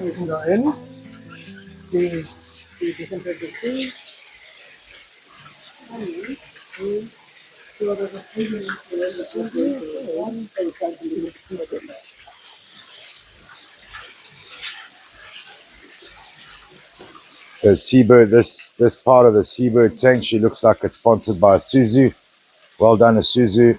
You can go in. Please be disinfected food. The seabird, this part of the seabird sanctuary looks like it's sponsored by Suzu. Well done, Suzu.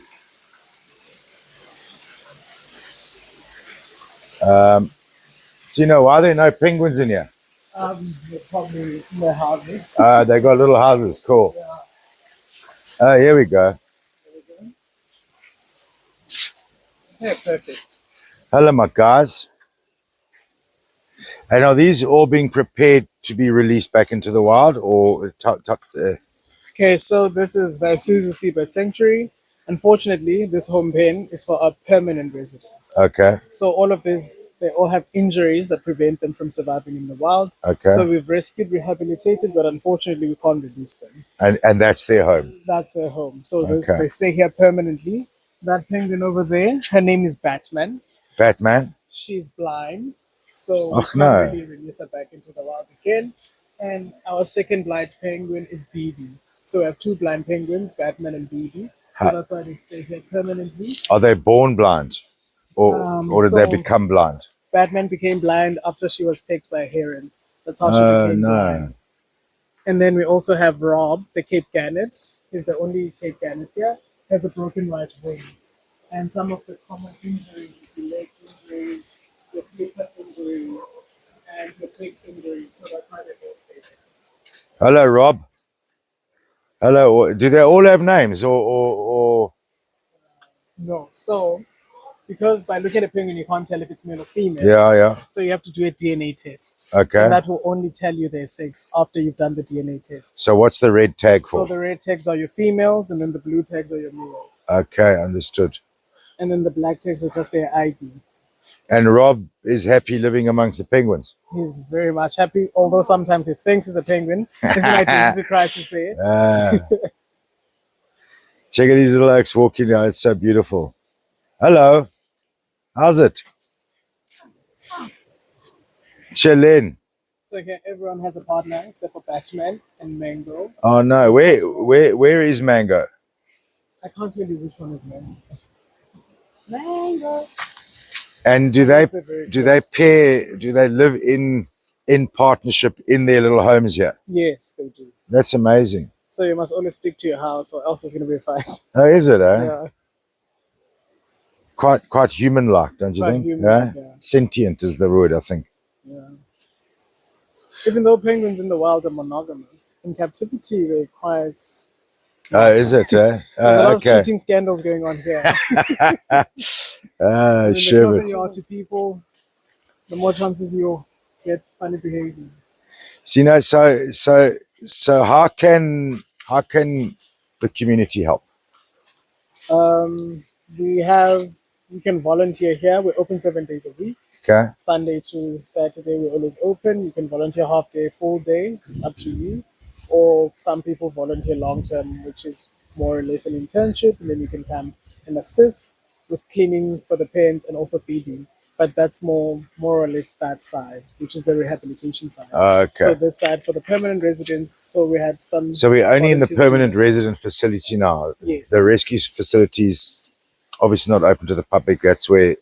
So you know why there are no penguins in here? They're probably in their houses. They got little houses. Cool. Yeah. Here we go. Yeah, perfect. Hello, my guys. And are these all being prepared to be released back into the wild, or Okay, so this is the Isuzu Seabird Sanctuary. Unfortunately, this home pen is for our permanent residents. okay, So all of this, they all have injuries that prevent them from surviving in the wild. okay, So we've rescued, rehabilitated, but unfortunately we can't release them. and that's their home. That's their home. So Okay. they stay here permanently. That penguin over there, her name is Batman. Batman. She's blind, so we Oh, can't no. really release her back into the wild again. And our second blind penguin is BB. So we have two blind penguins, Batman and BB. So that's why they stay here permanently. Are they born blind, or did they so- become blind? Batman became blind after she was picked by a heron. That's how she Oh became no! blind. And then we also have Rob, the Cape Gannet. He's the only Cape Gannet here. Has a broken right wing. And some of the common injuries, the leg injuries, the paper injury, and the pig injury. So that's why they all stay there. Hello, Rob. Hello. Do they all have names, or? No. So, because by looking at a penguin, you can't tell if it's male or female. Yeah. So you have to do a DNA test. Okay. And that will only tell you their sex after you've done the DNA test. So what's the red tag So for? the red tags are your females, and then the blue tags are your males. Okay, understood. And then the black tags are just their ID. And Rob is happy living amongst the penguins. He's very much happy, although sometimes he thinks he's a penguin. There's an identity crisis there. Check out these little oaks walking now. It's so beautiful. Hello. How's it? Chillin'. So here, everyone has a partner except for Batman and Mango. Oh no, where is Mango? I can't tell you which one is Mango. Mango. And do they live in partnership in their little homes here? Yes, they do. That's amazing. So you must always stick to your house, or else there's going to be a fight. Oh, is it? Eh? Yeah. Quite human-like, don't you Quite think? human-like, yeah. Sentient is the word, I think. Yeah. Even though penguins in the wild are monogamous, in captivity they're quite. Oh, is it? There's a lot Okay. of cheating scandals going on here. Ah, The sure. closer you are to people, the more chances you'll get funny behavior. So, you know, so how can the community help? We can volunteer here. We're open 7 days a week. Okay. Sunday to Saturday, we're always open. You can volunteer half day, full day. It's up to you. Or some people volunteer long term, which is more or less an internship, and then you can come and assist with cleaning for the pens and also feeding. But that's more or less that side, which is the rehabilitation side. Okay. So this side for the permanent residents. So we had some. So we're only in the volunteers permanent doing resident facility now. Yes. The rescue facilities obviously not open to the public. That's where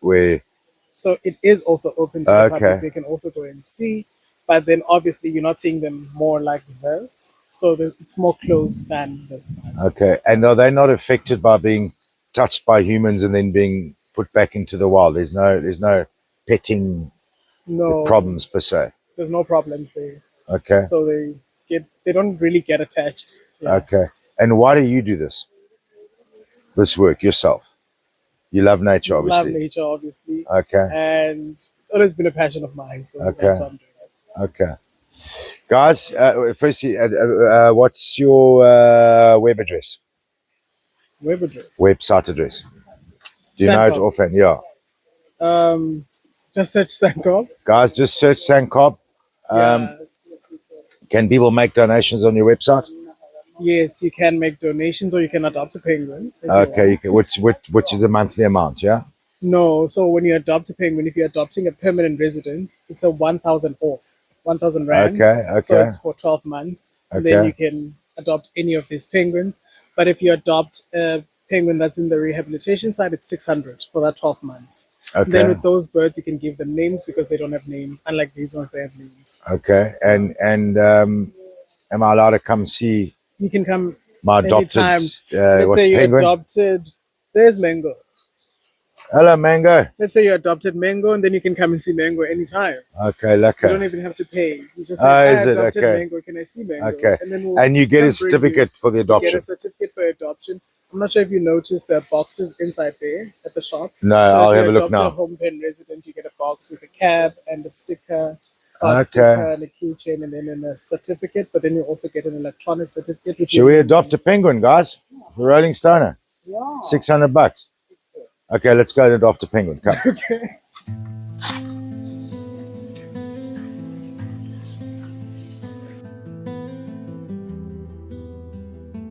So it is also open to the Okay. public. They can also go and see. But then obviously you're not seeing them more like this. So it's more closed than this side. okay. And are they not affected by being touched by humans and then being put back into the wild? There's no petting No problems per se. There's no problems there. Okay. So they don't really get attached. Yeah. Okay. And why do you do this work yourself? You love nature, obviously. Love nature, obviously. Okay. And it's always been a passion of mine. So Okay. that's why I'm doing it. Okay. Guys, firstly, what's your web address? Web address. Website address? Do you know it SANCOBB. offhand? Yeah. Just search SANCOBB. Guys, just search SANCOBB. Yeah. Can people make donations on your website? Yes, you can make donations or you can adopt a penguin. if you Okay, want. you can, which is a monthly amount, yeah? No, so when you adopt a penguin, if you're adopting a permanent resident, it's a 1,000 off, 1,000 rand. Okay, So okay, it's for 12 months. And then okay, you can adopt any of these penguins. But if you adopt a penguin that's in the rehabilitation side, it's 600 for that 12 months. And then okay, with those birds, you can give them names because they don't have names. Unlike these ones, they have names. okay. And am I allowed to come see You can come my adopted anytime. Let's what's say you penguin? adopted, there's Mango. Hello, Mango. Let's say you adopted Mango, and then you can come and see Mango anytime. Okay, You don't lekker. even have to pay. You just say, Oh, I is it adopted okay? Mango. Can I see Mango? Okay, And then we'll and you get a come bring you. certificate for the You get a adoption. certificate for adoption. I'm not sure if you noticed the boxes inside there at the shop. No, So I'll if you have a look adopt a now. home pen resident, you get a box with a cab and a sticker, car Okay. sticker, and a keychain, and then a certificate. But then you also get an electronic certificate with Should your we name on adopt a it. penguin, guys? The RollingStoner. Yeah. $600. Okay, let's go and adopt a penguin. Come. Okay.